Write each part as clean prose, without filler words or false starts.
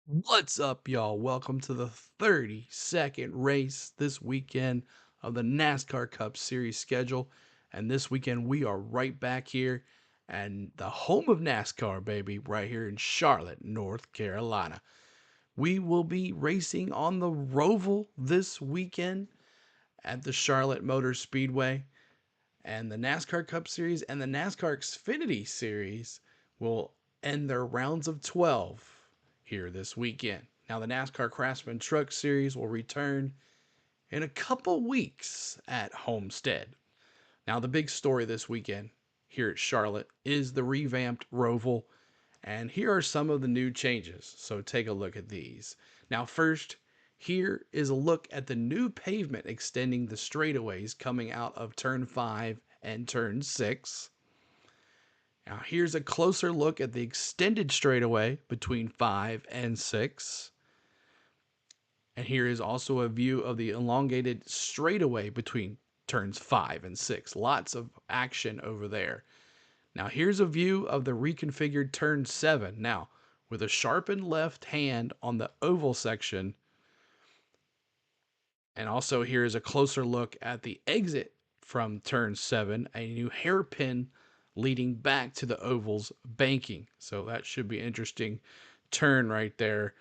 What's up, y'all? Welcome to the 32nd race this weekend of the NASCAR Cup Series schedule. And this weekend, we are right back here and the home of NASCAR, baby, right here in Charlotte, North Carolina. We will be racing on the Roval this weekend at the Charlotte Motor Speedway. And the NASCAR Cup Series and the NASCAR Xfinity Series will end their rounds of 12 here this weekend. Now, the NASCAR Craftsman Truck Series will return in a couple weeks at Homestead. Now, the big story this weekend here at Charlotte is the revamped Roval, and here are some of the new changes. So take a look at these. Now, first, here is a look at the new pavement extending the straightaways coming out of turn 5 and turn 6. Now, here's a closer look at the extended straightaway between 5 and 6. And here is also a view of the elongated straightaway between turns 5 and 6. Lots of action over there. Now, here's a view of the reconfigured turn 7. Now, with a sharpened left hand on the oval section. And also, here is a closer look at the exit from turn 7, a new hairpin leading back to the oval's banking. So that should be an interesting turn right there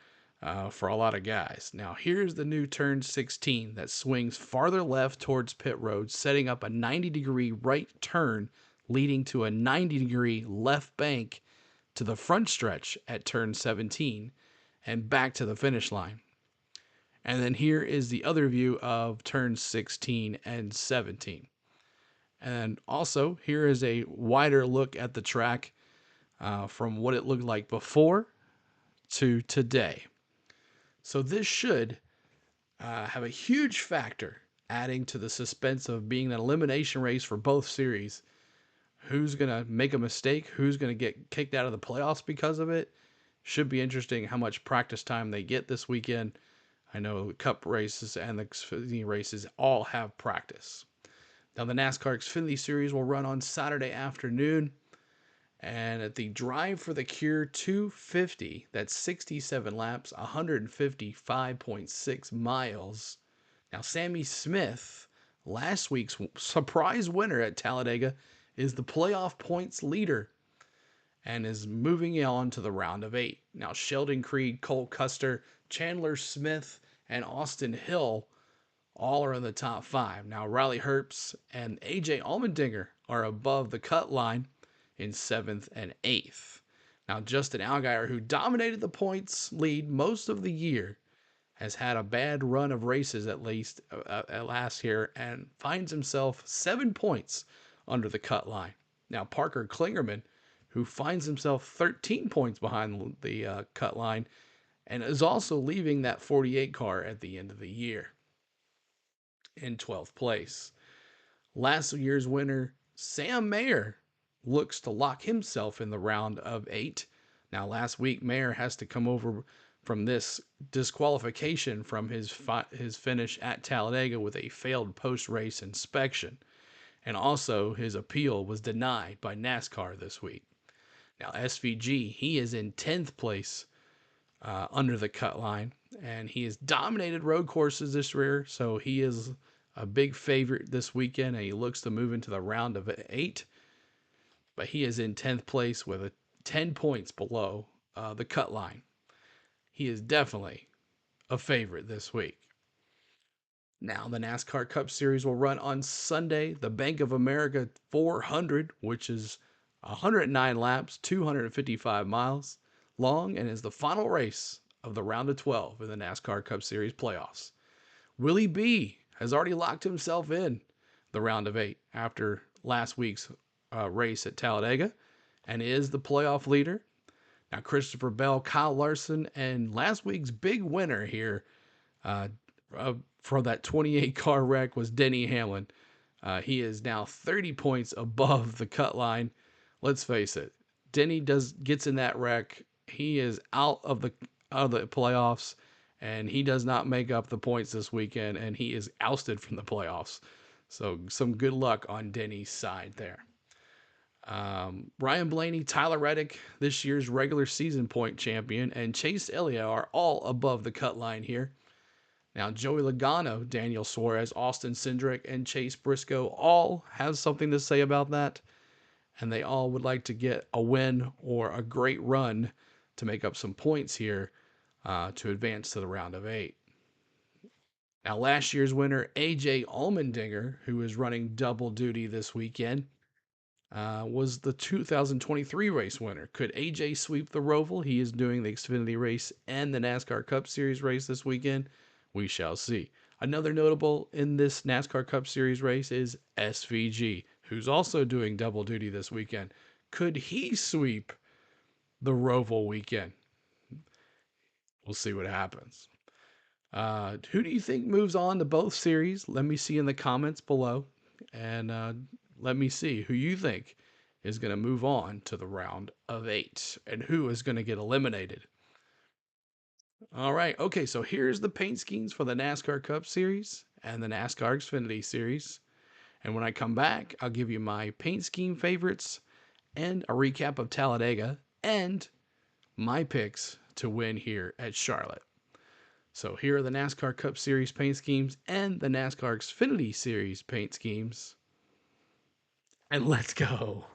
for a lot of guys. Now, here's the new turn 16 that swings farther left towards pit road, setting up a 90-degree right turn leading to a 90-degree left bank to the front stretch at turn 17 and back to the finish line. And then here is the other view of turns 16 and 17. And also, here is a wider look at the track from what it looked like before to today. So this should have a huge factor adding to the suspense of being an elimination race for both series. Who's going to make a mistake? Who's going to get kicked out of the playoffs because of it? Should be interesting how much practice time they get this weekend. I know the Cup races and the Xfinity races all have practice. Now, the NASCAR Xfinity Series will run on Saturday afternoon. And at the Drive for the Cure 250, that's 67 laps, 155.6 miles. Now, Sammy Smith, last week's surprise winner at Talladega, is the playoff points leader and is moving on to the round of 8. Now, Sheldon Creed, Cole Custer, Chandler Smith, and Austin Hill all are in the top 5. Now, Riley Herbst and AJ Allmendinger are above the cut line in 7th and 8th. Now, Justin Allgaier, who dominated the points lead most of the year, has had a bad run of races at least at last year and finds himself 7 points under the cut line. Now, Parker Klingerman, who finds himself 13 points behind the cut line and is also leaving that 48 car at the end of the year in 12th place. Last year's winner, Sam Mayer, looks to lock himself in the round of 8. Now, last week, Mayer has to come over from this disqualification from his finish at Talladega with a failed post-race inspection. And also, his appeal was denied by NASCAR this week. Now, SVG, he is in 10th place under the cut line, and he has dominated road courses this year, so he is a big favorite this weekend, and he looks to move into the round of 8. But he is in 10th place with 10 points below the cut line. He is definitely a favorite this week. Now, the NASCAR Cup Series will run on Sunday, the Bank of America 400, which is 109 laps, 255 miles long, and is the final race of the round of 12 in the NASCAR Cup Series playoffs. Willie B has already locked himself in the round of 8 after last week's race at Talladega and is the playoff leader. Now, Christopher Bell, Kyle Larson, and last week's big winner here for that 28 car wreck was Denny Hamlin. He is now 30 points above the cut line. Let's face it, Denny gets in that wreck. He is out of the playoffs, and he does not make up the points this weekend, and he is ousted from the playoffs. So some good luck on Denny's side there. Ryan Blaney, Tyler Reddick, this year's regular season point champion, and Chase Elliott are all above the cut line here. Now, Joey Logano, Daniel Suarez, Austin Cindric, and Chase Briscoe all have something to say about that, and they all would like to get a win or a great run to make up some points here to advance to the round of 8. Now, last year's winner, AJ Allmendinger, who is running double duty this weekend, was the 2023 race winner. Could AJ sweep the Roval? He is doing the Xfinity race and the NASCAR Cup Series race this weekend. We shall see. Another notable in this NASCAR Cup Series race is SVG, who's also doing double duty this weekend. Could he sweep the Roval weekend? We'll see what happens. Who do you think moves on to both series? Let me see in the comments below. And let me see who you think is going to move on to the round of 8 and who is going to get eliminated. All right. Okay, so here's the paint schemes for the NASCAR Cup Series and the NASCAR Xfinity Series. And when I come back, I'll give you my paint scheme favorites and a recap of Talladega and my picks to win here at Charlotte. So here are the NASCAR Cup Series paint schemes and the NASCAR Xfinity Series paint schemes. And let's go.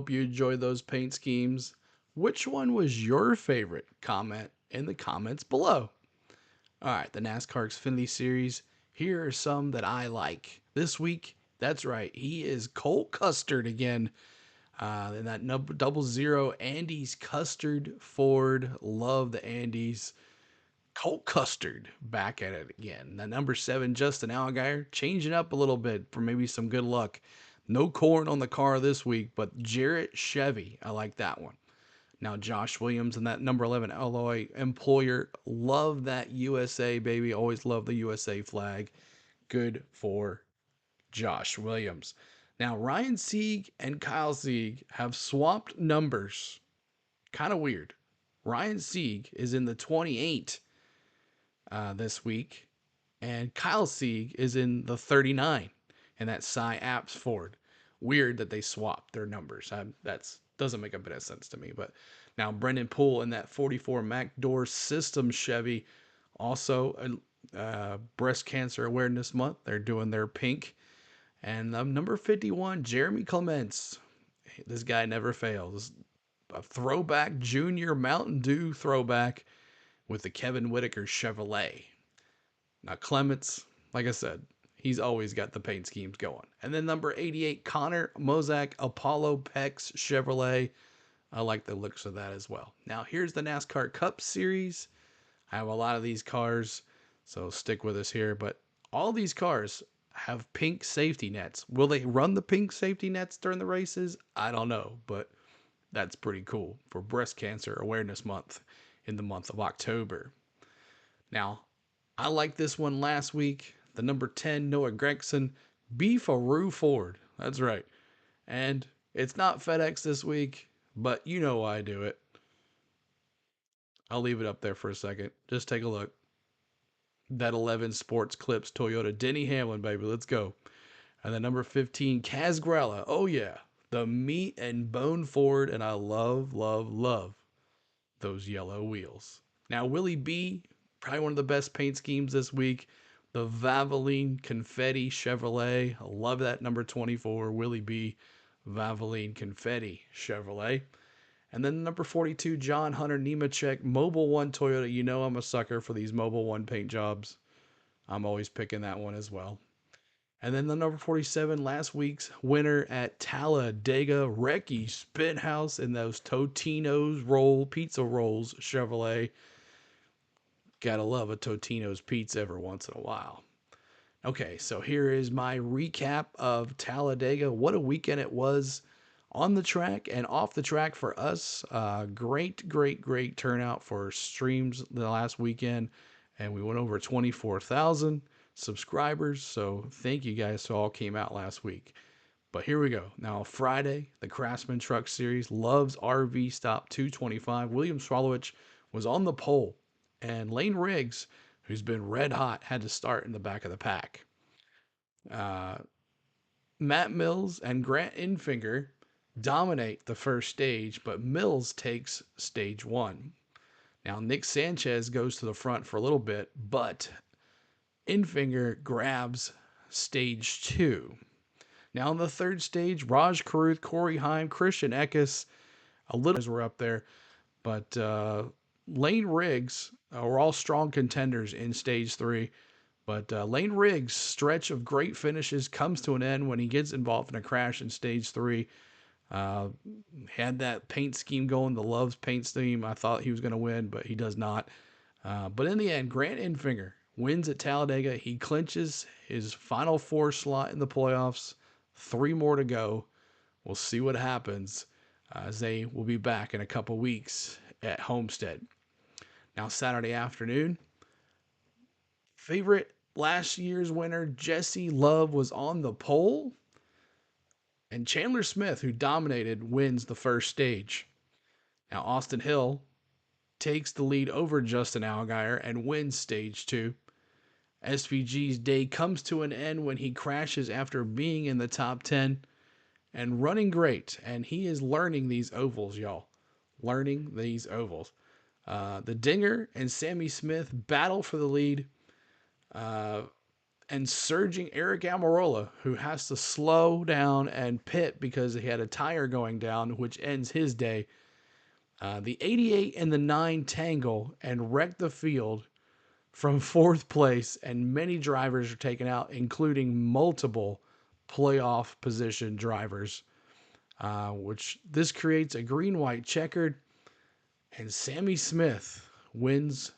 hope you enjoyed those paint schemes. Which one was your favorite? Comment in the comments below. All right, the NASCAR Xfinity Series. Here are some that I like. This week, that's right, he is Colt Custard again. In that double zero, Andy's Custard Ford. Love the Andes. Colt Custard back at it again. That number 7, Justin Allgaier, changing up a little bit for maybe some good luck. No corn on the car this week, but Jarrett Chevy. I like that one. Now Josh Williams and that number 11 Alloy Employer. Love that USA, baby. Always love the USA flag. Good for Josh Williams. Now Ryan Sieg and Kyle Sieg have swapped numbers. Kind of weird. Ryan Sieg is in the 28 this week, and Kyle Sieg is in the 39 in that Cy Apps Ford. Weird that they swapped their numbers. That's doesn't make a bit of sense to me. But now Brendan Poole in that 44 MacDoor System Chevy, also Breast Cancer Awareness Month. They're doing their pink. And number 51, Jeremy Clements. This guy never fails. A throwback junior Mountain Dew throwback with the Kevin Whitaker Chevrolet. Now Clements, like I said, he's always got the paint schemes going. And then number 88, Connor Mozak Apollo Pex Chevrolet. I like the looks of that as well. Now here's the NASCAR Cup Series. I have a lot of these cars, so stick with us here. But all these cars have pink safety nets. Will they run the pink safety nets during the races? I don't know, but that's pretty cool for Breast Cancer Awareness Month in the month of October. Now, I like this one last week. The number 10, Noah Gregson, Beefaroo Ford. That's right. And it's not FedEx this week, but you know why I do it. I'll leave it up there for a second. Just take a look. That 11 Sports Clips Toyota Denny Hamlin, baby. Let's go. And the number 15, Kaz Gralla. Oh, yeah. The meat and bone Ford. And I love, love, love those yellow wheels. Now, Willie B, probably one of the best paint schemes this week. The Valvoline Confetti Chevrolet. I love that number 24, Willie B, Valvoline Confetti Chevrolet. And then number 42, John Hunter Nemechek, Mobil 1 Toyota. You know I'm a sucker for these Mobil 1 paint jobs. I'm always picking that one as well. And then the number 47, last week's winner at Talladega, Recky Spithouse in those Totino's pizza rolls Chevrolet. Gotta love a Totino's pizza every once in a while. Okay, so here is my recap of Talladega. What a weekend it was on the track and off the track for us. Great turnout for streams the last weekend. And we went over 24,000 subscribers. So thank you guys who all came out last week. But here we go. Now, Friday, the Craftsman Truck Series, Love's RV Stop 225. William Swalowich was on the pole. And Lane Riggs, who's been red hot, had to start in the back of the pack. Matt Mills and Grant Infinger dominate the first stage, but Mills takes stage 1. Now, Nick Sanchez goes to the front for a little bit, but Infinger grabs stage 2. Now, on the third stage, Raj Karuth, Corey Heim, Christian Eckes, a little as we're up there, but Lane Riggs were all strong contenders in stage 3. But Lane Riggs' stretch of great finishes comes to an end when he gets involved in a crash in stage 3. Had that paint scheme going, the Love's paint scheme. I thought he was going to win, but he does not. But in the end, Grant Infinger wins at Talladega. He clinches his final 4 slot in the playoffs. 3 more to go. We'll see what happens as they will be back in a couple weeks at Homestead. Now, Saturday afternoon, favorite last year's winner, Jesse Love, was on the pole. And Chandler Smith, who dominated, wins the first stage. Now, Austin Hill takes the lead over Justin Allgaier and wins stage 2. SVG's day comes to an end when he crashes after being in the top 10 and running great. And he is learning these ovals, y'all. Learning these ovals. The Dinger and Sammy Smith battle for the lead. and surging Eric Almirola, who has to slow down and pit because he had a tire going down, which ends his day. The 88 and the 9 tangle and wreck the field from fourth place, and many drivers are taken out, including multiple playoff position drivers, which this creates a green-white checkered, and Sammy Smith wins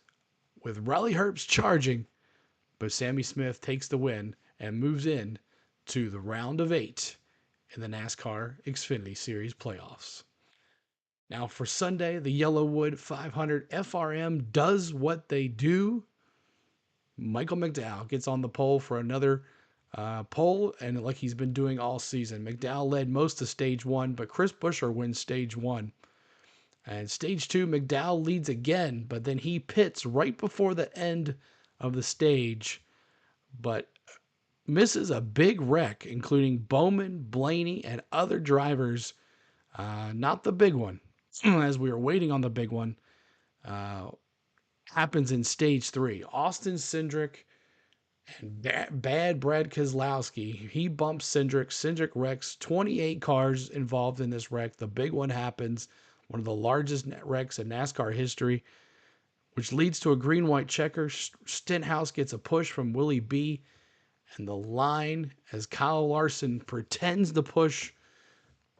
with Riley Herbst charging, but Sammy Smith takes the win and moves in to the round of 8 in the NASCAR Xfinity Series playoffs. Now for Sunday, the Yellowwood 500 FRM does what they do. Michael McDowell gets on the pole for another pole, and like he's been doing all season. McDowell led most of stage 1, but Chris Buescher wins stage 1. And stage 2, McDowell leads again, but then he pits right before the end of the stage, but misses a big wreck, including Bowman, Blaney, and other drivers. Not the big one, as we were waiting on the big one. Happens in stage 3. Austin Cindric and bad Brad Keselowski. He bumps Cindric. Cindric wrecks. 28 cars involved in this wreck. The big one happens. One of the largest wrecks in NASCAR history, which leads to a green-white checker. Stenhouse gets a push from Willie B. And the line, as Kyle Larson pretends to push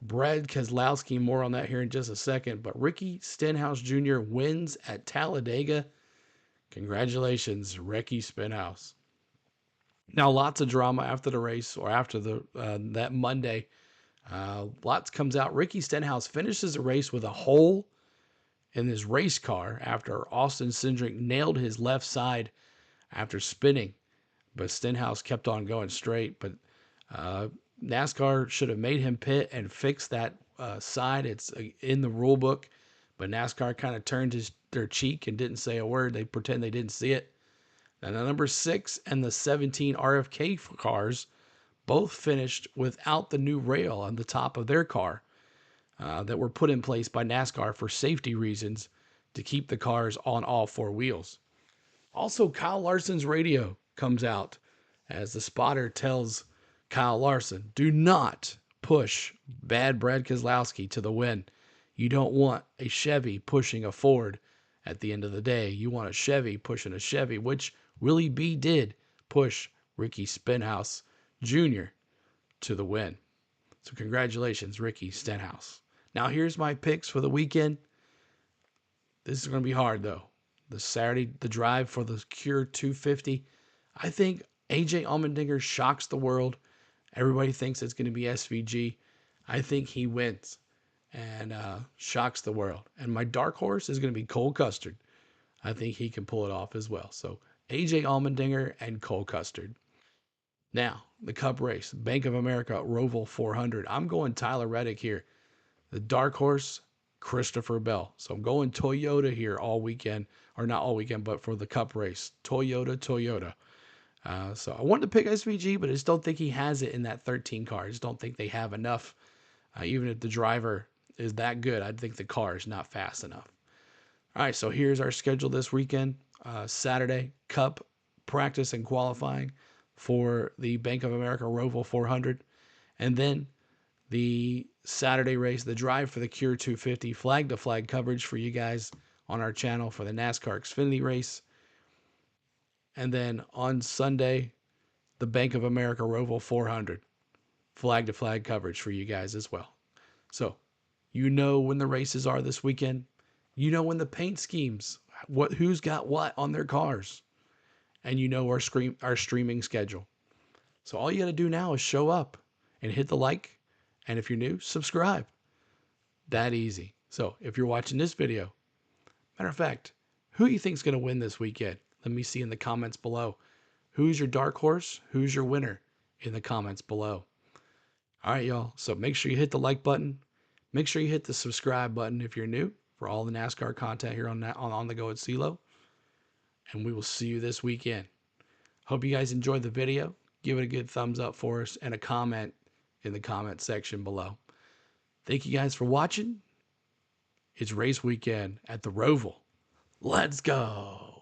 Brad Keselowski. More on that here in just a second. But Ricky Stenhouse Jr. wins at Talladega. Congratulations, Ricky Stenhouse. Now, lots of drama after the race, or after that Monday. Lots comes out. Ricky Stenhouse finishes the race with a hole in his race car after Austin Cindric nailed his left side after spinning. But Stenhouse kept on going straight. But NASCAR should have made him pit and fix that side. It's in the rule book. But NASCAR kind of turned their cheek and didn't say a word. They pretend they didn't see it. And the number 6 and the 17 RFK cars both finished without the new rail on the top of their car that were put in place by NASCAR for safety reasons to keep the cars on all 4 wheels. Also, Kyle Larson's radio comes out as the spotter tells Kyle Larson, do not push bad Brad Keselowski to the win. You don't want a Chevy pushing a Ford at the end of the day. You want a Chevy pushing a Chevy, which Willie B did push Ricky Stenhouse Jr. to the win. So congratulations, Ricky Stenhouse. Now here's my picks for the weekend. This is going to be hard, though. The Saturday, the drive for the Cure 250. I think AJ Allmendinger shocks the world. Everybody thinks it's going to be SVG. I think he wins and shocks the world. And my dark horse is going to be Cole Custer. I think he can pull it off as well. So AJ Allmendinger and Cole Custer. Now, the Cup race, Bank of America Roval 400. I'm going Tyler Reddick here. The dark horse, Christopher Bell. So I'm going Toyota here all weekend, or not all weekend, but for the Cup race. Toyota. So I wanted to pick SVG, but I just don't think he has it in that 13 car. I just don't think they have enough. Even if the driver is that good, I think the car is not fast enough. All right, so here's our schedule this weekend. Saturday, Cup practice and qualifying for the Bank of America Roval 400. And then the Saturday race, the drive for the Cure 250, flag-to-flag coverage for you guys on our channel for the NASCAR Xfinity race. And then on Sunday, the Bank of America Roval 400, flag-to-flag coverage for you guys as well. So, you know when the races are this weekend. You know when the paint schemes, who's got what on their cars. And you know our streaming schedule. So all you got to do now is show up and hit the like. And if you're new, subscribe. That easy. So if you're watching this video, matter of fact, who do you think is going to win this weekend? Let me see in the comments below. Who's your dark horse? Who's your winner? In the comments below. All right, y'all. So make sure you hit the like button. Make sure you hit the subscribe button if you're new for all the NASCAR content here on the Go at CeeLo. And we will see you this weekend. Hope you guys enjoyed the video. Give it a good thumbs up for us and a comment in the comment section below. Thank you guys for watching. It's race weekend at the Roval. Let's go.